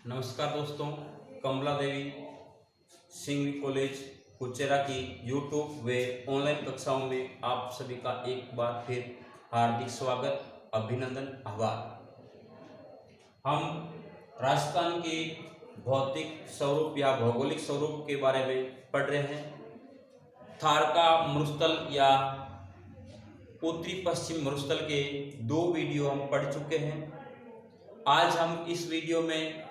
नमस्कार दोस्तों, कमला देवी सिंह कॉलेज कुचेरा की यूट्यूब व ऑनलाइन कक्षाओं में आप सभी का एक बार फिर हार्दिक स्वागत, अभिनंदन, आभार। हम राजस्थान के भौतिक स्वरूप या भौगोलिक स्वरूप के बारे में पढ़ रहे हैं। थार का मरुस्थल या उत्तरी पश्चिम मरुस्थल के 2 वीडियो हम पढ़ चुके हैं। आज हम इस वीडियो में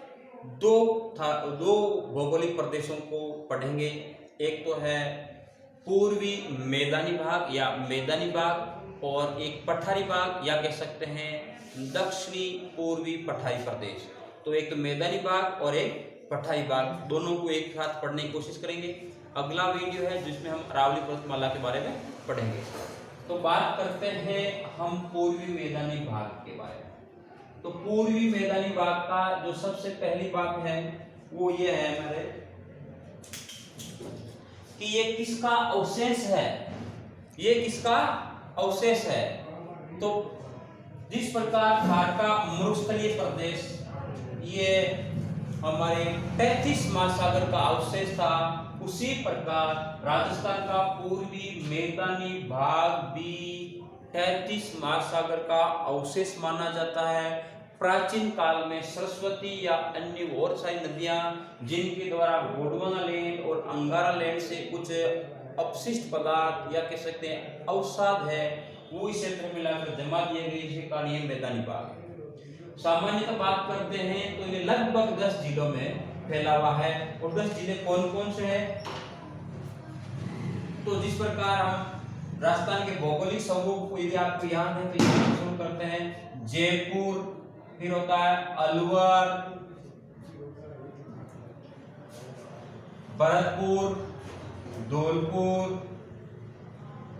दो भौगोलिक प्रदेशों को पढ़ेंगे। एक तो है पूर्वी मैदानी भाग या मैदानी भाग और एक पठारी भाग या कह सकते हैं दक्षिणी पूर्वी पठारी प्रदेश। तो एक तो मैदानी भाग और एक पठारी भाग, दोनों को एक साथ पढ़ने की कोशिश करेंगे। अगला वीडियो है जिसमें हम अरावली पर्वतमाला के बारे में पढ़ेंगे। तो बात करते हैं हम पूर्वी मैदानी भाग के बारे में। तो पूर्वी मैदानी भाग का जो सबसे पहली बात है वो ये है हमारे कि ये किसका अवशेष है। ये किसका अवशेष है? तो जिस प्रकार थार का मरुस्थलीय प्रदेश ये हमारे 33 महासागर का अवशेष था, उसी प्रकार राजस्थान का पूर्वी मैदानी भाग भी 33 महासागर का अवशेष माना जाता है। प्राचीन काल में सरस्वती या अन्य बहुत सारी नदियां जिनके द्वारा गोंडवाना लैंड और अंगारा लैंड से कुछ अपशिष्ट पदार्थ या कह सकते हैं अवसाद है वो इस क्षेत्र में मिलाकर जमा दिए गए, इसी कारण ये मैदानी भाग है। सामान्यतः बात करते हैं तो ये लगभग 10 जिलों में फैला हुआ है। और 10 जिले कौन कौन से हैं? तो जिस प्रकार हम राजस्थान के भौगोलिक स्वरूप को यदि आपको याद है तो यहाँ शुरू करते हैं जयपुर, फिर होता है अलवर, भरतपुर, धौलपुर,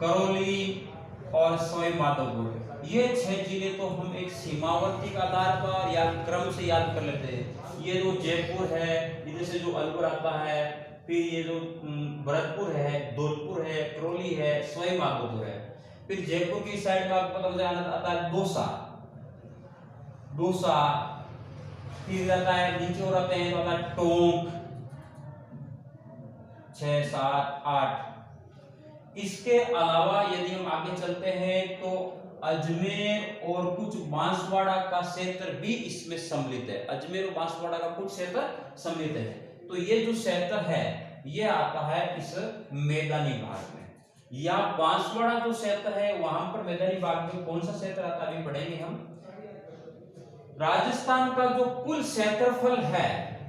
करौली और सवाई माधोपुर। ये 6 जिले तो हम एक सीमावर्ती के आधार पर या क्रम से याद कर लेते हैं। ये जो जयपुर है, इधर से जो अलवर आता है, फिर ये जो भरतपुर है, धौलपुर है, करौली है, सवाई माधोपुर है। फिर जयपुर की साइड में आपको पता आता है दौसा, फिर रहता है नीचे और आते हैं तो आता है टोंक, 6, 7, 8। इसके अलावा यदि हम आगे चलते हैं तो अजमेर और कुछ बांसवाड़ा का क्षेत्र भी इसमें सम्मिलित है। अजमेर और बांसवाड़ा का कुछ क्षेत्र सम्मिलित है। तो ये जो क्षेत्र है ये आता है इस मैदानी भाग में। या बांसवाड़ा जो क्षेत्र है वहां पर मैदानी भाग में कौन सा क्षेत्र आता है अभी पढ़ेंगे हम। राजस्थान का जो कुल क्षेत्रफल है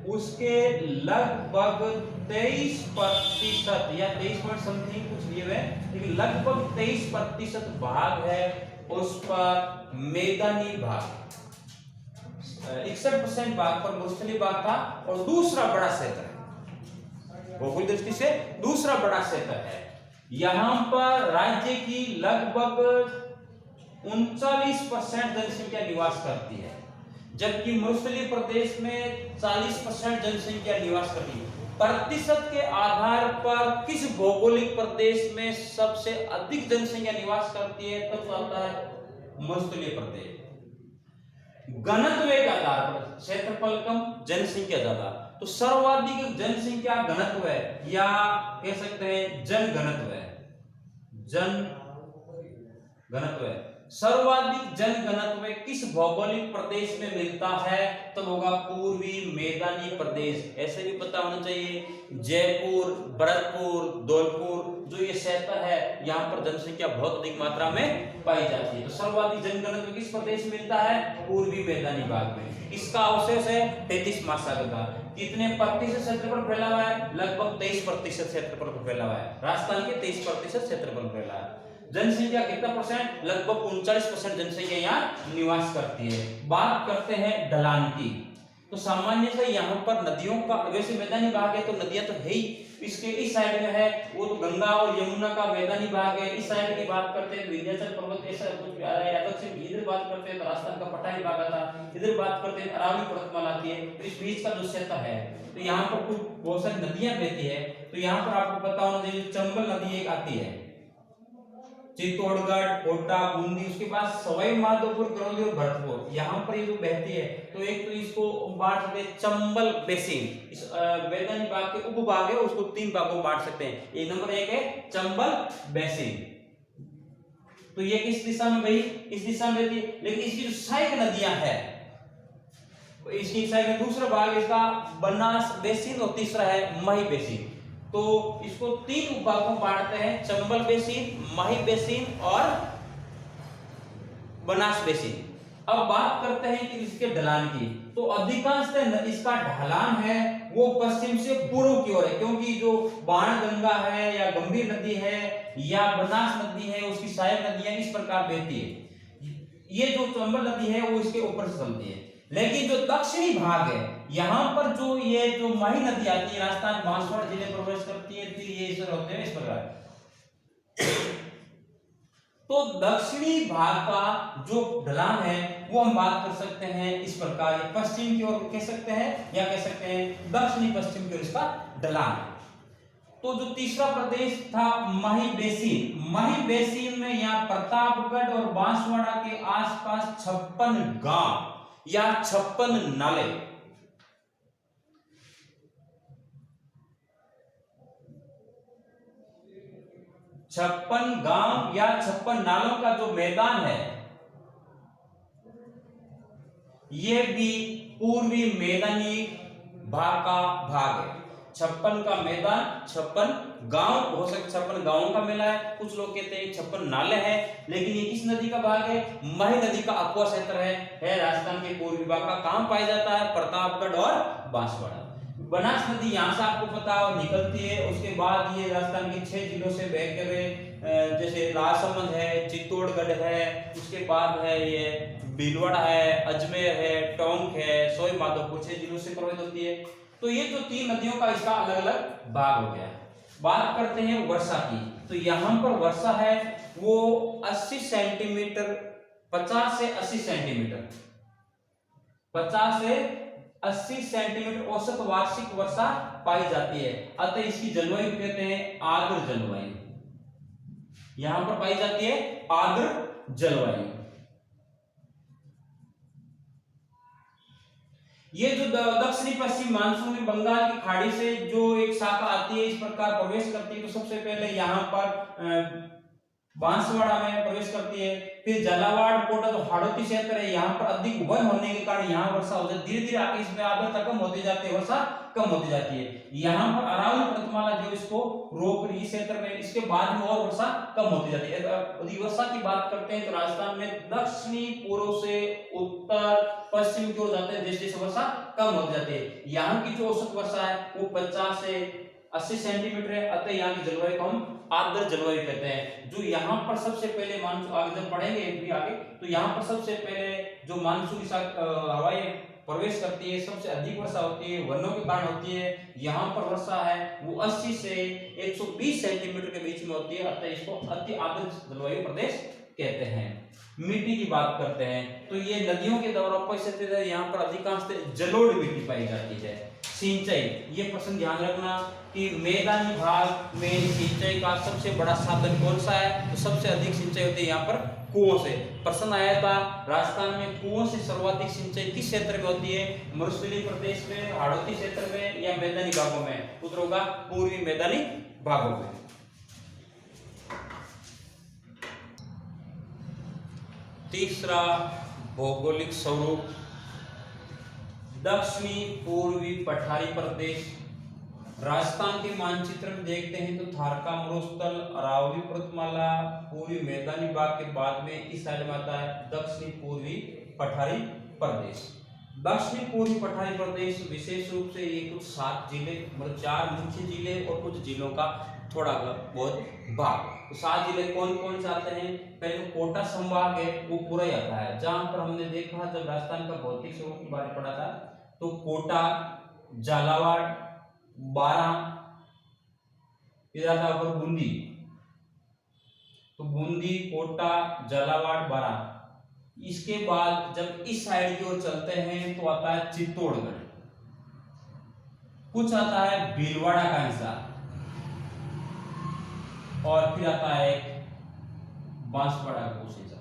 उसके लगभग 23% या 23 समथिंग कुछ लिए हुए, लेकिन लगभग 23% भाग है उस पर मैदानी भाग। 61% भाग पर मरुस्थलीय भाग था और दूसरा बड़ा क्षेत्र है, भौगोलिक दृष्टि से दूसरा बड़ा क्षेत्र है। यहां पर राज्य की लगभग 39% जनसंख्या निवास करती है, जबकि मरुस्थलीय प्रदेश में 40% जनसंख्या निवास करती है। प्रतिशत के आधार पर किस भौगोलिक प्रदेश में सबसे अधिक जनसंख्या निवास करती है तब तो आता है मरुस्थलीय प्रदेश। घनत्व के आधार पर क्षेत्रफल कम, जनसंख्या ज्यादा, तो सर्वाधिक जनसंख्या घनत्व है या कह सकते हैं जन घनत्व है। जन घनत्व है सर्वाधिक जन घनत्व किस भौगोलिक प्रदेश में मिलता है तो होगा पूर्वी मैदानी प्रदेश। ऐसे भी पता होना चाहिए जयपुर, भरतपुर, धौलपुर जो ये क्षेत्र है यहाँ पर जनसंख्या बहुत अधिक मात्रा में पाई जाती है। तो सर्वाधिक जन घनत्व किस प्रदेश में मिलता है? पूर्वी मैदानी भाग में। इसका अवशेष है 33 महासागर का। कितने प्रतिशत क्षेत्रफल फैला हुआ है? लगभग 23% क्षेत्रफल फैला हुआ है। राजस्थान के 23% क्षेत्रफल फैला है। जनसंख्या कितना परसेंट? लगभग 39% जनसंख्या यहाँ निवास करती है। बात करते हैं ढलान की, तो सामान्य से यहाँ पर नदियों का, वैसे मैदानी भाग है तो नदियां तो है ही, इसके इस साइड में है वो तो गंगा और यमुना का मैदानी भाग है। इस साइड की बात करते हैं तो विंध्याचल पर्वत ऐसा कुछ आ रहा है, या दक्षिण इधर बात करते हैं तो राजस्थान का पठारी भाग आता है, इधर बात करते हैं अरावली पर्वतमाला आती है। तो इस बीच का जो क्षेत्र है तो यहाँ पर कुछ बहुत सारी नदियां बहती है। तो यहाँ पर आपको पता होना चाहिए चंबल नदी एक आती है, चित्तौड़गढ़, कोटा, बूंदी, उसके बाद सवाई माधोपुर, करौली और भरतपुर, यहाँ पर ये जो बहती है। तो एक तो इसको बांट सकते हैं चंबल बेसिन, इस मैदानी भाग के उपभाग है, उसको 3 भागों में बांट सकते हैं। ये नंबर 1 है चंबल बेसिन। तो ये किस दिशा में भाई, इस दिशा में रहती है। लेकिन इसकी जो सहायक नदियां है, इसकी सहायक में दूसरा भाग इसका बनास बेसिन और तीसरा है माही बेसिन। तो इसको 3 भागों में बांटते हैं, चंबल बेसिन, माही बेसिन और बनास बेसिन। अब बात करते हैं कि इसके ढलान की। तो अधिकांशतः इसका ढलान है वो पश्चिम से पूर्व की ओर है, क्योंकि जो बाणगंगा है या गंभीर नदी है या बनास नदी है, उसकी सहायक नदियां इस प्रकार बहती है। ये जो चंबल नदी है वो इसके ऊपर से चलती है। लेकिन जो दक्षिणी भाग है, यहाँ पर जो ये जो माही नदी आती है, राजस्थान बांसवाड़ा जिले में प्रवेश करती है, फिर ये इस होते हैं इस प्रकार। तो दक्षिणी भाग का जो ढलान है वो हम बात कर सकते हैं इस प्रकार, पश्चिम की ओर कह सकते हैं या कह सकते हैं दक्षिणी पश्चिम की ओर इसका ढलान है। तो जो तीसरा प्रदेश था माही बेसिन, माही बेसिन में यहाँ प्रतापगढ़ और बांसवाड़ा के आसपास 56 गांव या 56 नाले, 56 गांव या 56 नालों का जो मैदान है, यह भी पूर्वी मैदानी भाग का भाग है। 56 का मैदान, 56 गांव हो सकते, 56 गांवों का मेला है। कुछ लोग कहते हैं 56 नाले हैं, लेकिन ये किस नदी का भाग है? माही नदी का अकवा क्षेत्र है राजस्थान के पूर्वी भाग का। कहां पाया जाता है? प्रतापगढ़ और बांसवाड़ा। बनास नदी यहाँ से आपको पता है निकलती है, उसके बाद ये राजस्थान के 6 जिलों से बहकर जैसे राजसमंद है, चित्तौड़गढ़ है, उसके बाद है ये भीलवाड़ा है, अजमेर है, टोंक है, सवाई माधोपुर, 6 जिलों से प्रभावित होती है। तो ये जो 3 नदियों का इसका अलग अलग भाग हो गया। बात करते हैं वर्षा की। तो यहाँ पर वर्षा है वो 80 सेंटीमीटर, 50 से 80 सेंटीमीटर, 50 से 80 सेंटीमीटर औसत वार्षिक वर्षा पाई जाती है। अतः इसकी जलवायु कहते हैं आर्द्र जलवायु। यहां पर पाई जाती है आर्द्र जलवायु। ये जो दक्षिणी पश्चिम मानसून में बंगाल की खाड़ी से जो एक शाखा आती है, इस प्रकार प्रवेश करती है। तो सबसे पहले यहाँ पर बांसवाड़ा में प्रवेश करती है, फिर झालावाड़, कोटा जो हाड़ौती क्षेत्र है, यहाँ पर अधिक वन होने के कारण यहाँ वर्षा हो जाती है। धीरे धीरे आगे इसमें आर्द्रता कम होती जाती है, वर्षा कम होती जाती है। यहाँ पर अरावली पर्वतमाला जो इसको रोक रही क्षेत्र में, इसके बाद में और वर्षा कम होती जाती है। यदि वर्षा की बात करते हैं तो राजस्थान में दक्षिणी पूर्व से उत्तर पश्चिम की ओर जाते हैं, जैसे जैसे वर्षा कम होती जाती है। यहाँ की जो औसत वर्षा है वो 50 से 80 सेंटीमीटर है। अतः यहाँ की जलवायु को हम आर्द्र जलवायु कहते हैं। जो यहाँ पर सबसे पहले मानसून, आगे जब पढ़ेंगे भी आगे, तो यहाँ पर सबसे पहले जो मानसून की हवाएं प्रवेश करती है, सबसे अधिक वर्षा होती है, वनों के कारण होती है। यहाँ पर वर्षा है वो 80 से 120 सेंटीमीटर के बीच में होती है। अतः इसको अति आर्द्र जलवायु प्रदेश कहते हैं। मिट्टी की बात करते हैं तो ये नदियों के द्वारा स्थित है, यहाँ पर अधिकांश जलोढ़ मिट्टी पाई जाती है। सिंचाई, ये प्रश्न ध्यान रखना कि मैदानी भाग में सिंचाई का सबसे बड़ा साधन कौन सा है? तो सबसे अधिक सिंचाई होती है यहाँ पर कुओं से। प्रश्न आया था राजस्थान में कुओं से सर्वाधिक सिंचाई किस क्षेत्र में होती है? मरुस्थलीय प्रदेश में, हाड़ौती क्षेत्र में या मैदानी भागों में? उत्तर होगा पूर्वी मैदानी भागों में। तीसरा भौगोलिक स्वरूप दक्षिणी पूर्वी पठारी प्रदेश। राजस्थान के मानचित्र में देखते हैं तो थारका मरुस्थल, अरावली पर्वतमाला, पूर्वी मैदानी भाग के बाद में इस साइड में आता है दक्षिणी पूर्वी पठारी प्रदेश। दक्षिणी पूर्वी पठारी प्रदेश विशेष रूप से ये कुछ 7 जिले, मतलब 4 मुख्य जिले और कुछ जिलों का थोड़ा बहुत भाग। तो 7 जिले कौन कौन से आते हैं? पहले तो कोटा संभाग है वो पूरा ही आता है, जहां पर हमने देखा जब राजस्थान का भौतिक स्वरूप के बारे में पढ़ा था तो कोटा, झालावाड़, बारां, इधर था ऊपर बूंदी। तो बूंदी, कोटा, झालावाड़, बारां। इसके बाद जब इस साइड की ओर चलते हैं तो आता है चित्तौड़गढ़, कुछ आता है भीलवाड़ा का हिस्सा, और फिर आता है बांसवाड़ा का कुछ हिस्सा,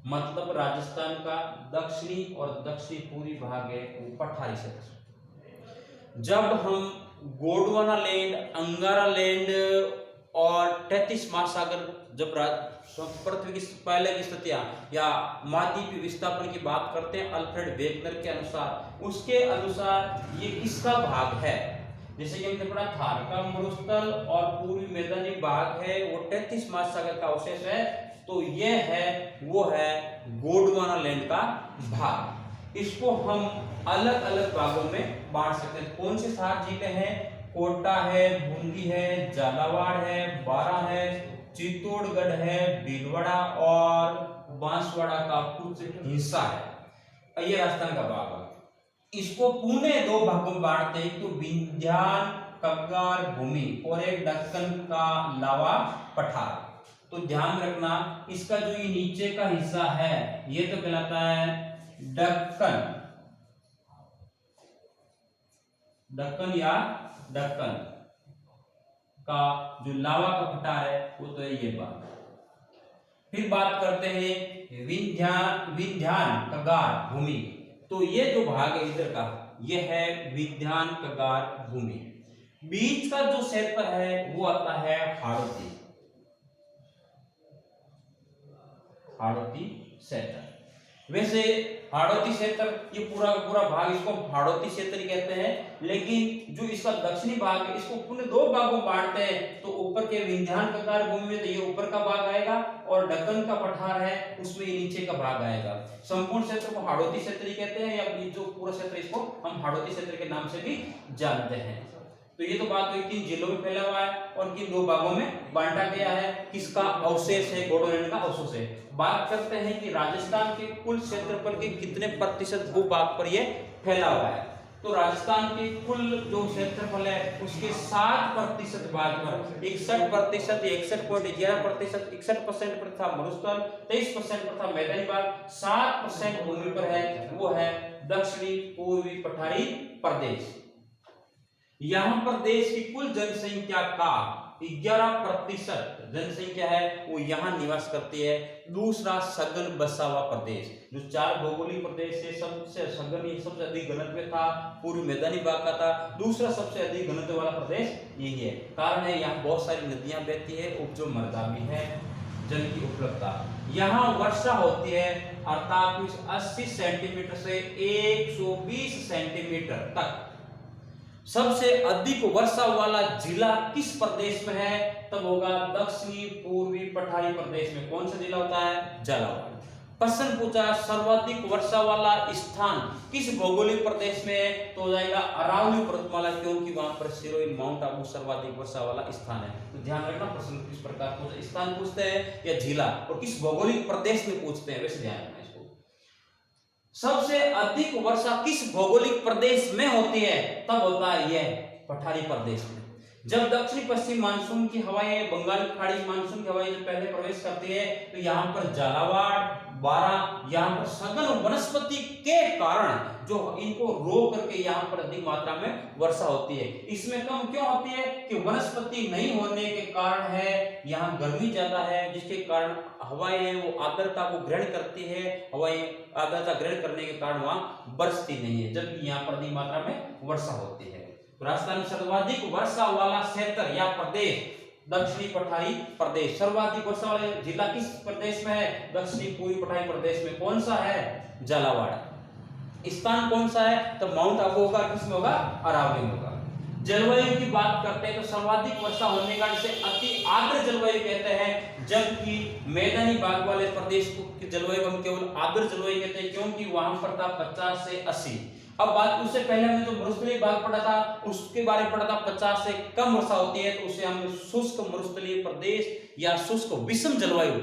मतलब राजस्थान का दक्षिणी और दक्षिण पूर्वी भाग है वो पठारी क्षेत्र। जब हम गोंडवाना लैंड, अंगारा लैंड और 33 महासागर, जब पृथ्वी की पहले की स्थितियां या महाद्वीपीय विस्थापन की बात करते हैं अल्फ्रेड वेगनर के अनुसार, उसके अनुसार ये किसका भाग है? जैसे कि हमने पढ़ा थार का मरुस्थल और पूर्वी मैदानी भाग है वो 33 महासागर का अवशेष है, तो ये है वो है गोंडवाना लैंड का भाग। इसको हम अलग अलग भागों में बांट सकते हैं। कौन से 7 जिले हैं? कोटा है, बूंदी है, झालावाड़ है, बारा है, चित्तौड़गढ़ है, भीलवाड़ा और बांसवाड़ा का कुछ हिस्सा है। ये राजस्थान का भाग है। इसको पुणे 2 भागों में बांटते हैं, तो विंध्यान कग्गार भूमि और एक दक्कन का लावा पठार। तो ध्यान रखना इसका जो ये नीचे का हिस्सा है ये तो कहलाता है दक्कन, दक्कन या दक्कन का जो लावा का पठार है वो तो है ये भाग। फिर बात करते हैं विंध्यान कगार भूमि, तो ये जो भाग है इधर का ये है विंध्यान कगार भूमि। बीच का जो क्षेत्र है वो आता है हाड़ौती, हाड़ौती क्षेत्र। वैसे हाड़ौती क्षेत्र ये पूरा पूरा भाग इसको हाड़ौती क्षेत्र कहते हैं, लेकिन जो इसका दक्षिणी भाग है इसको पूरे 2 भागों में बांटते हैं। तो ऊपर के विंध्यान कगार भूमि में तो ये ऊपर का भाग आएगा और दक्कन का पठार है उसमें ये नीचे का भाग आएगा। संपूर्ण क्षेत्र को हाड़ौती क्षेत्र ही कहते हैं, या जो पूरा क्षेत्र इसको हम हाड़ौती क्षेत्र के नाम से भी जानते हैं। तो ये तो बात हुई 3 जिलों में फैला हुआ है और किन 2 भागों में बांटा गया है, किसका अवशेष है, गोंडवाना का अवशेष है। बात करते हैं कि राजस्थान के कुल क्षेत्रफल के कितने प्रतिशत भूभाग पर ये फैला हुआ है। तो राजस्थान के कुल जो क्षेत्रफल है उसके 7% भाग पर 61%, 61.11%, 61% पर था मरुस्थल, 23% पर था मैदानी भाग, 7% भूमि पर है वो है दक्षिणी पूर्वी पठारी प्रदेश। यहां पर देश की कुल जनसंख्या का 11% जनसंख्या है वो यहां निवास करती है। दूसरा सघन बसा हुआ प्रदेश, जो 4 भौगोलिक प्रदेश से सबसे सघन, सबसे अधिक घनत्व था पूर्वी मैदानी भाग का था। दूसरा सबसे अधिक घनत्व वाला प्रदेश यही है। कारण है यहाँ बहुत सारी नदियां बहती है, उपजाऊ मृदा भी है, जल की उपलब्धता। यहाँ वर्षा होती है अर्थात 80 सेंटीमीटर से 120 सेंटीमीटर तक। सबसे अधिक वर्षा वाला जिला किस प्रदेश में है? तब होगा दक्षिणी पूर्वी पठारी प्रदेश में। कौन सा जिला होता है? झालावाड़। प्रश्न पूछा सर्वाधिक वर्षा वाला स्थान किस भौगोलिक प्रदेश में है? तो हो जाएगा अरावली पर्वतमाला, क्योंकि वहां पर सिरोही माउंट आबू सर्वाधिक वर्षा वाला स्थान है। तो ध्यान रखना प्रश्न किस प्रकार पूछा, स्थान पूछते हैं या जिला, और किस भौगोलिक प्रदेश में पूछते हैं, वैसे ध्यान रखना। सबसे अधिक वर्षा किस भौगोलिक प्रदेश में होती है? तब होता है यह पठारी प्रदेश में। जब दक्षिणी पश्चिम मानसून की हवाएं, बंगाल की खाड़ी मानसून की हवाएं जब पहले प्रवेश करती है तो यहाँ पर झालावाड़, बारा, यहाँ पर सघन वनस्पति के कारण जो इनको रोक करके यहाँ पर अधिक मात्रा में वर्षा होती है। इसमें कम क्यों होती है? कि वनस्पति नहीं होने के कारण है, यहाँ गर्मी ज्यादा है, जिसके कारण हवाएं हैं वो आर्द्रता को ग्रहण करती है। हवाएं आर्द्रता ग्रहण करने के कारण वहां बरसती नहीं है, जबकि यहाँ पर अधिक मात्रा में वर्षा होती है। राजस्थान में सर्वाधिक वर्षा वाला क्षेत्र या प्रदेश दक्षिणी पठारी प्रदेश। सर्वाधिक वर्षा वाला जिला किस प्रदेश में है? दक्षिणी पूर्वी पठारी प्रदेश में। कौन सा है? झालावाड़। स्थान कौन सा है? तो माउंट आबू होगा, किसमें होगा? अरावली में होगा। जलवायु की बात करते हैं तो सर्वाधिक वर्षा होने का जिसे अति आर्द्र जलवायु कहते हैं, जबकि मैदानी भाग वाले प्रदेश को जलवायु हम केवल आर्द्र जलवायु कहते हैं, क्योंकि वहां पर था 50 से 80। अब बात उससे पहले हमने जो मरुस्थलीय भाग पढ़ा था उसके बारे में पढ़ा था 50 से कम वर्षा होती है, तो उसे हम शुष्क मरुस्थलीय प्रदेश या शुष्क विषम जलवायु,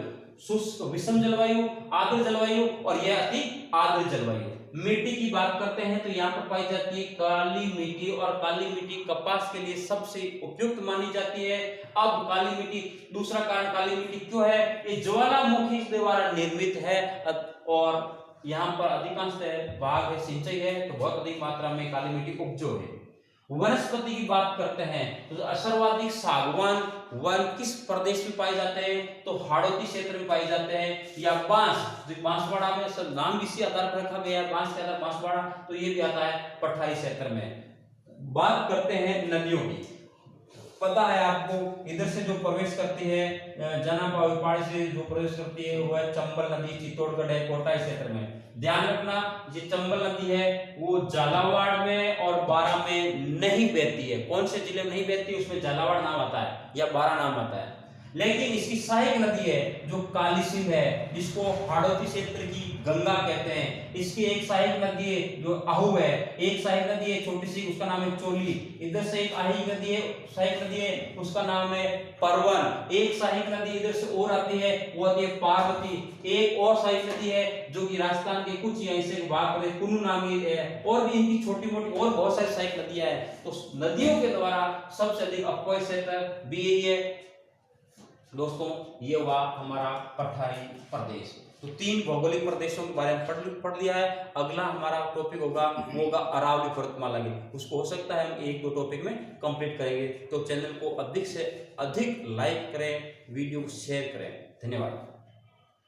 शुष्क विषम जलवायु, आर्द्र जलवायु और यह अति आर्द्र जलवायु। मिट्टी की बात करते हैं तो यहाँ पर पाई जाती है काली मिट्टी, और काली मिट्टी कपास के लिए सबसे उपयुक्त मानी जाती है। अब काली मिट्टी, दूसरा कारण काली मिट्टी क्यों है? ये ज्वालामुखी द्वारा निर्मित है और यहाँ पर अधिकांश भाग है सिंचाई है, तो बहुत अधिक मात्रा में काली मिट्टी उपजो है। वनस्पति की बात करते हैं तो सर्वाधिक सागवान वन किस प्रदेश में पाए जाते हैं, तो हाड़ौती क्षेत्र में पाए जाते हैं। या बांस, जो बांसवाड़ा में सब नाम इसी आधार पर रखा गया है, बांस के आधार बांसवाड़ा, तो ये भी आता है पठारी क्षेत्र में। बात करते हैं नदियों की। पता है आपको, इधर से जो प्रवेश करती है जनापा पहाड़ी से जो प्रवेश करती है वो है चंबल नदी, चित्तौड़गढ़ है, कोटाई क्षेत्र में। ध्यान रखना, ये चंबल नदी है वो झालावाड़ में और बारां में नहीं बहती है। कौन से जिले में नहीं बहती, उसमें झालावाड़ नाम आता है या बारां नाम आता है। लेकिन इसकी सहायक नदी है जो काली सिंध है, जिसको हाड़ौती क्षेत्र की गंगा कहते हैं। इसकी एक सहायक नदी है जो आहू है, एक सहायक नदी है छोटी सी, उसका नाम है चोली। इधर से एक आही नदी है, सहायक नदी है, उसका नाम है परवन। एक सहायक नदी इधर से और आती है, वो आती है पार्वती। एक और सहायक नदी है जो कि राजस्थान के कुछ हिस्से को भाग कर कुन्नू नामी है, और भी इनकी छोटी मोटी और बहुत सारी सहायक नदियां हैं। तो नदियों के द्वारा सबसे अधिक अपव्यय क्षेत्र भी यही है। दोस्तों, ये हुआ हमारा पठारी प्रदेश। तो 3 भौगोलिक प्रदेशों के बारे में पढ़ लिया है। अगला हमारा टॉपिक होगा वो होगा अरावली पर्वतमाला की। उसको हो सकता है हम 1-2 टॉपिक में कंप्लीट करेंगे। तो चैनल को अधिक से अधिक लाइक करें, वीडियो को शेयर करें। धन्यवाद।